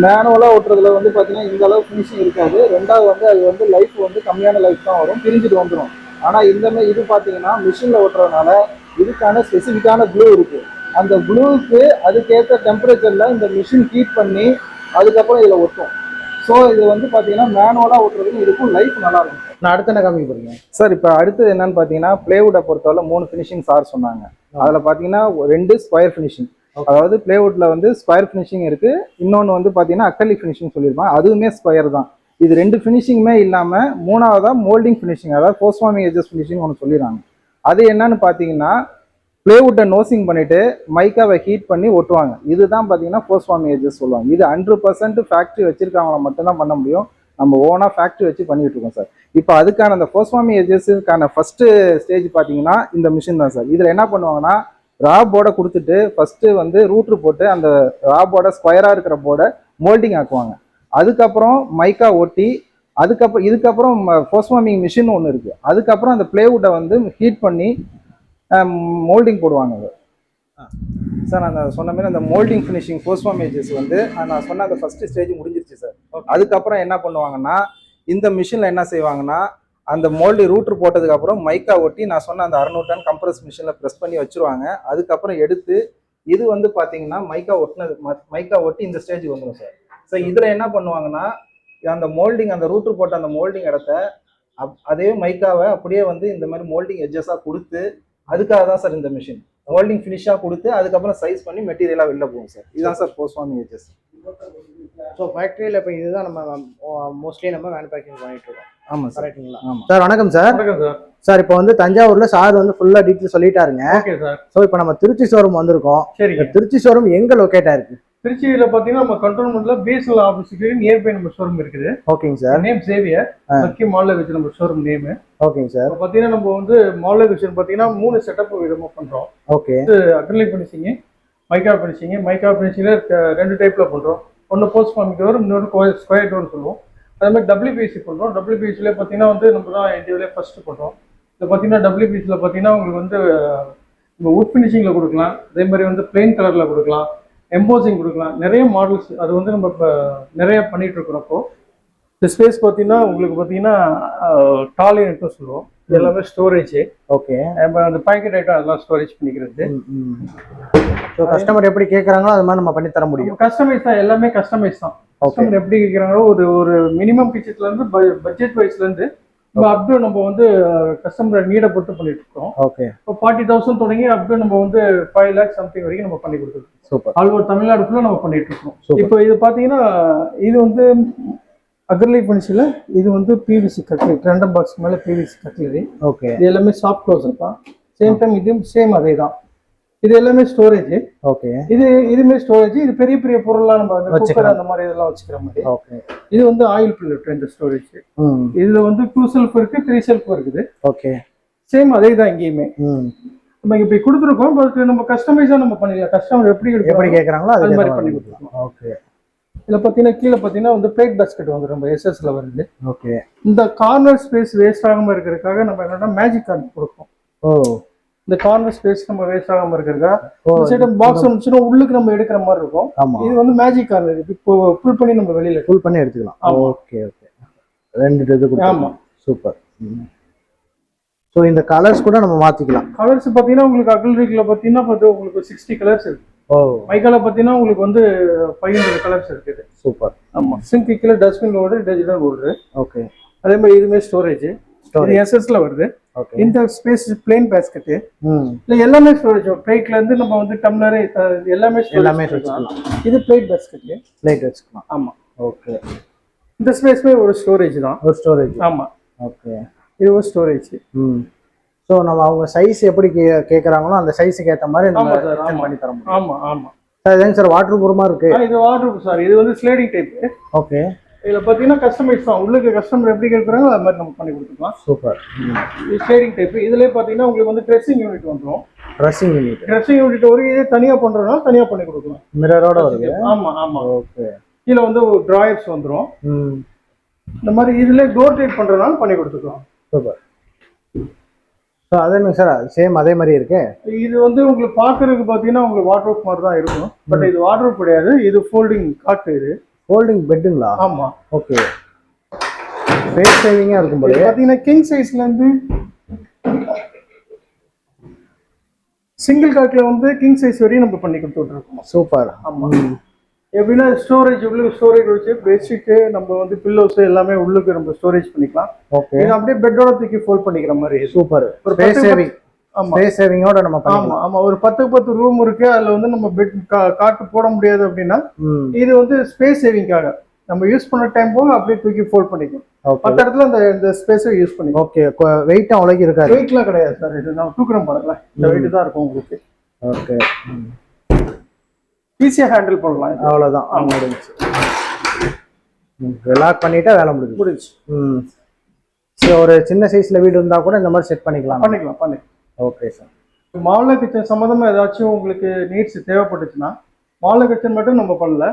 S3: மேனுவலாக ஓட்டுறதுல வந்து பார்த்தீங்கன்னா இந்த அளவு ஃபினிஷிங் இருக்காது. ரெண்டாவது வந்து அது வந்து லைஃப் வந்து கம்மியான லைஃப் தான் வரும், பிரிஞ்சுட்டு வந்துடும். ஆனால் இந்த மாதிரி இது பார்த்தீங்கன்னா மிஷினில் ஓட்டுறதுனால இதுக்கான ஸ்பெசிஃபிக்கான க்ளூ இருக்குது. அந்த க்ளூவுக்கு அதுக்கேற்ற டெம்பரேச்சரில் இந்த மிஷின் ஹீட் பண்ணி அதுக்கப்புறம் இதில் ஒட்டும். ஸோ இது வந்து பார்த்தீங்கன்னா மேனுவலாக ஓட்டுறதுக்கு இதுக்கும் லைஃப் நல்லா இருக்கும்.
S2: நான் அடுத்து என்ன காமிக்க போறீங்க
S3: சார்? இப்போ அடுத்தது என்னன்னு பார்த்தீங்கன்னா பிளேவுட்டை பொறுத்தவரை 3 ஃபினிஷிங் சார் சொன்னாங்க. அதில் பார்த்தீங்கன்னா 2 ஸ்கொயர் ஃபினிஷிங், அதாவது பிளேவுட்ல வந்து ஸ்கொயர் ஃபினிஷிங் இருக்கு, இன்னொன்று வந்து பார்த்தீங்கன்னா அக்கலி ஃபினிஷிங் சொல்லியிருப்பாங்க, அதுவுமே ஸ்கொயர் தான். இது 2 ஃபினிஷிங்குமே இல்லாமல் மூணாவதாக மோல்டிங் ஃபினிஷிங், அதாவது போஸ்ட் ஃபார்மிங் எஜஸ் ஃபினிஷிங் ஒன்று சொல்லிடுறாங்க. அது என்னன்னு பார்த்தீங்கன்னா பிளேவுட்டை நோசிங் பண்ணிட்டு மைக்காவை ஹீட் பண்ணி ஒட்டுவாங்க. இதுதான் பார்த்தீங்கன்னா போஸ்ட் ஃபார்மிங் எஜஸ் சொல்லுவாங்க. இது 100% ஃபேக்ட்ரி வச்சிருக்கவங்கள மட்டும்தான் பண்ண முடியும். நம்ம ஓனாக ஃபேக்ட்ரி வச்சு பண்ணிட்டு இருக்கோம் சார். இப்போ அதுக்கான அந்த போஸ்ட் ஃபார்மிங் எஜஸுக்கான ஃபர்ஸ்ட் ஸ்டேஜ் பார்த்தீங்கன்னா இந்த மிஷின் தான் சார். இதில் என்ன பண்ணுவாங்கன்னா ராபோர்டை கொடுத்துட்டு ஃபர்ஸ்ட்டு வந்து ரூட்ரு போட்டு அந்த ராபோர்டை ஸ்கொயராக இருக்கிற போர்டை மோல்டிங் ஆக்குவாங்க. அதுக்கப்புறம் மைக்கா ஒட்டி இதுக்கப்புறம் போஸ்ட் ஃபார்மிங் மிஷின் ஒன்று இருக்குது. அதுக்கப்புறம் அந்த பிளேவுட்டை வந்து ஹீட் பண்ணி மோல்டிங் போடுவாங்க சார். நான் சொன்ன மாதிரி அந்த moulding finishing post forming edges வந்து நான் சொன்ன அந்த ஃபர்ஸ்ட் ஸ்டேஜ் முடிஞ்சிருச்சு சார். அதுக்கப்புறம் என்ன பண்ணுவாங்கன்னா இந்த மிஷினில் என்ன செய்வாங்கன்னா அந்த மோல்டு ரூட்ரு போட்டதுக்கப்புறம் மைக்கா ஒட்டி நான் சொன்ன அந்த 600 டன் கம்ப்ரஸ் மிஷினில் ப்ரெஸ் பண்ணி வச்சுருவாங்க. அதுக்கப்புறம் எடுத்து இது வந்து பார்த்தீங்கன்னா மைக்கா ஒட்டி இந்த ஸ்டேஜ் வந்துடும் சார். ஸோ இதில் என்ன பண்ணுவாங்கன்னா அந்த மோல்டிங் அந்த ரூட்ரு போட்ட அந்த மோல்டிங் இடத்த அதே மைக்காவை அப்படியே வந்து இந்த மாதிரி மோல்டிங் எட்ஜஸாக கொடுத்து, அதுக்காக தான் சார் இந்த மிஷின் மோல்டிங் ஃபினிஷாக கொடுத்து அதுக்கப்புறம் சைஸ் பண்ணி மெட்டீரியலாக வெளில போகும் சார். இதுதான் sir post forming edges.
S2: So ஃபேக்ட்ரியில் இப்போ இதுதான் நம்ம மோஸ்ட்லி நம்ம மேனுஃபேக்சரிங் பண்ணிட்டு இருக்கோம்.
S3: ஆமாம் சார்.
S2: கரெக்ட்டுங்களா?
S3: ஆமாம்
S2: சார் வணக்கம் சார்.
S4: வணக்கம் சார்.
S2: சார் இப்போ வந்து தஞ்சாவூர்ல சார் வந்து ஃபுல்லா டீட்டெயில் சொல்லிட்டாருங்க.
S4: Okay sir.
S2: ஸோ இப்போ நம்ம திருச்சி ஷோரூம் வந்திருக்கோம்.
S4: சரிங்க.
S2: இந்த திருச்சி ஷோரூம் எங்க லொக்கேட் ஆயிருக்கு?
S4: திருச்சியில பாத்தீங்கன்னா நம்ம கண்ட்ரோல்மெண்ட்ல பிஎஸ்எல் ஆஃபீஸுக்கு நியர்பை நம்ம ஷோரூம் இருக்குது.
S2: ஓகேங்க சார்.
S4: நேம் சேவியர், முக்கிய மால்ல வச்சு நம்ம ஷோரூம் நேம்.
S2: ஓகேங்க சார்.
S4: இப்போ பாத்தீங்கன்னா நம்ம வந்து மால்ல விஷன் பாத்தீங்கன்னா 3 செட்டப் விதமா பண்றோம்.
S2: ஓகே.
S4: அக்ரிலிக் ஃபினிஷிங், மைக்கா ஃபினிஷிங். மைக்கா ஃபினிஷிங்ல 2 டைப்ல பண்றோம். ஒன்னு போஸ்ட் ஃபார்மிங் டோர், இன்னொரு ஸ்கொயர் டோர் சொல்லுவோம். அதே மாதிரி WPC பண்றோம். WPCல பாத்தீங்கன்னா வந்து நம்ம தான் இந்தியாவிலே ஃபர்ஸ்ட் பண்றோம். இது பாத்தீங்கன்னா WPCல பாத்தீங்கன்னா உங்களுக்கு வந்து வுட் ஃபினிஷிங்ல கொடுக்கலாம், அதே மாதிரி வந்து பிளெயின் கலர்ல கொடுக்கலாம், எம்போசிங் கொடுக்கலாம், நிறைய மாடல்ஸ் அது வந்து நம்ம இப்போ நிறைய பண்ணிட்டு இருக்கிறப்போ இந்த ஸ்பேஸ் பார்த்தீங்கன்னா உங்களுக்கு பார்த்தீங்கன்னா டால் யூனிட்டும் சொல்லுவோம். இது எல்லாமே ஸ்டோரேஜ்.
S2: ஓகே.
S4: அந்த பாக்கெட் ஐட்டம் அதெல்லாம் ஸ்டோரேஜ் பண்ணிக்கிறது.
S2: ஸோ கஸ்டமர் எப்படி கேட்குறாங்களோ அது மாதிரி நம்ம பண்ணி தர முடியும்.
S4: கஸ்டமைஸ் தான், எல்லாமே கஸ்டமைஸ் தான். கஸ்டமர் எப்படி கேட்குறாங்களோ ஒரு மினிமம் கிச்சன்ல இருந்து பட்ஜெட் வைஸ்ல இருந்து அப்டூ நம்ம வந்து கஸ்டமர் நீடை பொறுத்து பண்ணிட்டு இருக்கோம்.
S2: ஓகே.
S4: இப்போ 40,000 தொடங்கி அப்டூ நம்ம வந்து 5 lakhs சம்திங் வரைக்கும் நம்ம பண்ணி கொடுத்துருக்கோம்.
S2: சூப்பர்.
S4: ஆல் ஓவர் தமிழ்நாடு ஃபுல்லாக நம்ம பண்ணிட்டு இருக்கோம். இப்போ இது பார்த்தீங்கன்னா இது வந்து அக்ரிலிக் ஃபினிஷில் இது வந்து பிவிசி கட்லரி, 2 பாக்ஸ் மேலே பிவிசி கட்லரி.
S2: ஓகே.
S4: இது எல்லாமே சாஃப்ட் க்ளோசர் தான். சேம் டைம் இது சேம் அதே தான். இது எல்லாமே ஸ்டோரேஜ்.
S2: ஓகே.
S4: இதுமே ஸ்டோரேஜ். இது பெரிய பெரிய பொருள்லாம் நம்ம குக்கர் அந்த மாதிரி இதெல்லாம் வச்சுக்கிற மாதிரி.
S2: ஓகே.
S4: இது வந்து ஆயில் பில்லட் இந்த ஸ்டோரேஜ். இதுல வந்து 2 செல்ஃப் இருக்கு, 3 செல்ஃப் இருக்குது.
S2: ஓகே.
S4: சேம் அதே தான் இங்கேயுமே. நம்ம இப்படி கொடுத்துருக்கோம். பட் நம்ம கஸ்டமைஸா நம்ம பண்ணிடலாம். கஸ்டமர் எப்படி
S2: கேட்குறாங்களோ அது மாதிரி
S4: பண்ணி கொடுத்துருக்கோம்.
S2: ஓகே.
S4: இதுல பாத்தீங்கன்னா கீழே பாத்தீங்கன்னா வந்து பிளேட் பாஸ்கெட் வந்து நம்ம எஸ்எஸ்ல வருது.
S2: ஓகே.
S4: இந்த கார்னர் ஸ்பேஸ் வேஸ்ட் ஆகாம இருக்கிறதுக்காக நம்ம என்னன்னா மேஜிக் கார்டு கொடுப்போம்.
S2: ஓ.
S4: இந்த கார்னர் ஸ்பேஸ் நம்ம வேஸ்ட் ஆகாம இருக்கிறதுக்காக பாக்ஸ் வந்துச்சுன்னா உள்ளுக்கு நம்ம எடுக்கிற மாதிரி இருக்கும். இது வந்து மேஜிக் கார்னர். இப்போ ஃபுல் பண்ணி நம்ம வெளியில
S2: ஃபுல் பண்ணி எடுத்துக்கலாம். ஓகே. ஓகே. 2 இது கொடுத்து.
S4: ஆமா.
S2: சூப்பர். ஸோ இந்த கலர்ஸ் கூட நம்ம மாத்திக்கலாம்.
S4: கலர்ஸ் பாத்தீங்கன்னா உங்களுக்கு அக்ரிலிக்ல பாத்தீங்கன்னா உங்களுக்கு 60 கலர்ஸ் இருக்கு.
S2: ஓ. மைக்கால
S4: பாத்தீங்கன்னா உங்களுக்கு வந்து 500 கலர்ஸ் இருக்குது.
S2: சூப்பர்.
S4: ஆமா. சிங்க் கீழே டஸ்ட்பின் ஓடு, டிஜிட்டல் ஓடு.
S2: ஓகே.
S4: அதே மாதிரி இதுமே ஸ்டோரேஜ். இது எஸ்எஸ்ல வருது.
S2: ஓகே.
S4: இந்த ஸ்பேஸ் பிளேன் பாஸ்கெட். இல்ல எல்லாமே ஸ்டோரேஜ். பிளேட்ல இருந்து நம்ம வந்து டம்ளர் எல்லாமே வச்சுக்கலாம். இது பிளேட் பாஸ்கெட்.
S2: பிளேட் வச்சுக்கலாம்.
S4: ஆமா.
S2: ஓகே.
S4: இந்த ஸ்பேஸ்மே ஒரு ஸ்டோரேஜ் தான்.
S2: ஒரு ஸ்டோரேஜ்.
S4: ஆமா.
S2: ஓகே.
S4: இது ஒரு ஸ்டோரேஜ்.
S2: ஸோ நம்ம அவங்க சைஸ் எப்படி கேட்குறாங்களோ அந்த சைஸுக்கு ஏற்ற மாதிரி நம்ம பண்ணி தர முடியும்.
S4: ஆமா ஆமா
S2: சார். இதுங்க சார் வாட்டர் ப்ரூஃபா இருக்கு.
S4: இது வாட்டர் ப்ரூஃப் சார். இது வந்து ஸ்லைடிங் டைப்.
S2: ஓகே.
S4: இதுல பாத்தீங்கன்னா கஸ்டமைஸ் தான். உள்ளுக்கு கஸ்டமர் எப்படி கேட்குறாங்களோ அது மாதிரி நம்ம பண்ணி கொடுத்துக்கலாம்.
S2: சூப்பர்.
S4: இது ஸ்லைடிங் டைப். இதுலயே பாத்தீங்கன்னா உங்களுக்கு வந்து ட்ரெஸ்ஸிங் யூனிட் வந்துடும்.
S2: ட்ரெஸ்ஸிங் யூனிட்
S4: ஒரு இதே தனியா பண்றதுனால தனியா பண்ணி கொடுக்கலாம்.
S2: மிரரோட வருது.
S4: ஆமா ஆமா.
S2: ஓகே.
S4: கீழே வந்து டிராயர்ஸ் வந்துடும். இந்த மாதிரி இதுல டோர் டைப் பண்றதுனால பண்ணி கொடுத்துக்கலாம்.
S2: சூப்பர். ஸோ அதே மாதிரி சார் சேம் அதே மாதிரி இருக்கு.
S4: இது வந்து உங்களுக்கு பாக்குறதுக்கு பாத்தீங்கன்னா உங்களுக்கு வாட்டர் ப்ரூஃப் மாதிரி தான் இருக்கும். பட் இது வாட்டர் ப்ரூஃப் கிடையாது. இது ஃபோல்டிங் காட்டு. இது
S2: ஃபோல்டிங் பெட்டுங்களா?
S4: ஆமா.
S2: ஓகே. ஸ்பேஸ் சேவிங்கா இருக்கும் போது
S4: பாத்தீங்கன்னா கிங் சைஸ்ல இருந்து சிங்கிள் காட்ல வந்து கிங் சைஸ் வரையும் நம்ம பண்ணி கொடுத்துட்டு இருக்கோம்.
S2: சூப்பர்.
S4: ஆமா. எப்படின்னா ஸ்டோரேஜ் உள்ள ஸ்டோரேஜ் வச்சு பெட்ஷீட்டு நம்ம வந்து பில்லோஸ் எல்லாமே உள்ளுக்கு நம்ம ஸ்டோரேஜ் பண்ணிக்கலாம்.
S2: ஓகே.
S4: இது அப்படியே பெட்டோட தூக்கி ஃபோல்ட் பண்ணிக்கிற மாதிரி.
S2: சூப்பர்.
S4: ஒரு
S2: ஸ்பேஸ் சேவிங்.
S4: ஆமா,
S2: ஸ்பேஸ் சேவிங்கோட நம்ம
S4: ஆமா ஆமா. ஒரு 10 ரூம் இருக்கு, அதுல வந்து நம்ம பெட் காட்டு போட முடியாது அப்படின்னா இது வந்து ஸ்பேஸ் சேவிங்காக நம்ம யூஸ் பண்ண டைம் போக அப்படியே தூக்கி ஃபோல்ட் பண்ணிக்கலாம். மற்ற இடத்துல இந்த ஸ்பேஸை யூஸ் பண்ணிக்கலாம்.
S2: ஓகே. வெயிட் அவ்வளோக்கு இருக்காது.
S4: வெயிட்லாம் கிடையாது சார். இது நான் தூக்குறேன் பாருங்களேன், இந்த வெயிட் தான் இருக்கும் உங்களுக்கு.
S2: ஓகே.
S4: ஈஸியா ஹேண்டில் பண்ணலாம்.
S2: அவ்வளவுதான். முடிஞ்சு. லாக் பண்ணிட்டா வேலை முடிஞ்சு. ஸோ ஒரு சின்ன சைஸ்ல வீடு இருந்தா கூட இந்த மாதிரி செட் பண்ணிக்கலாம். Okay sir.
S4: மாடலர் கிச்சன் சம்மந்தமா ஏதாச்சும் உங்களுக்கு நீட்ஸ் தேவைப்பட்டுச்சுன்னா மாடலர் கிச்சன் மட்டும் நம்ம பண்ணல,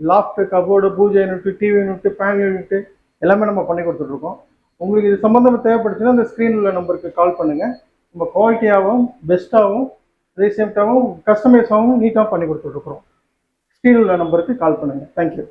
S4: லாஃப்ட், கபோர்டு, பூஜை unit, TV unit, fan unit எல்லாமே நம்ம பண்ணி கொடுத்துட்டு இருக்கோம். உங்களுக்கு இது சம்மந்தமா தேவைப்பட்டுச்சுன்னா அந்த ஸ்க்ரீன் உள்ள நம்பருக்கு கால் பண்ணுங்க. நம்ம குவாலிட்டியாகவும் பெஸ்ட்டாகவும் ரீசெண்டாகவும் கஸ்டமைஸாகவும் நீட்டாக பண்ணி கொடுத்துட்டு இருக்கிறோம். ஸ்க்ரீன் உள்ள நம்பருக்கு கால் பண்ணுங்க. தேங்க்யூ.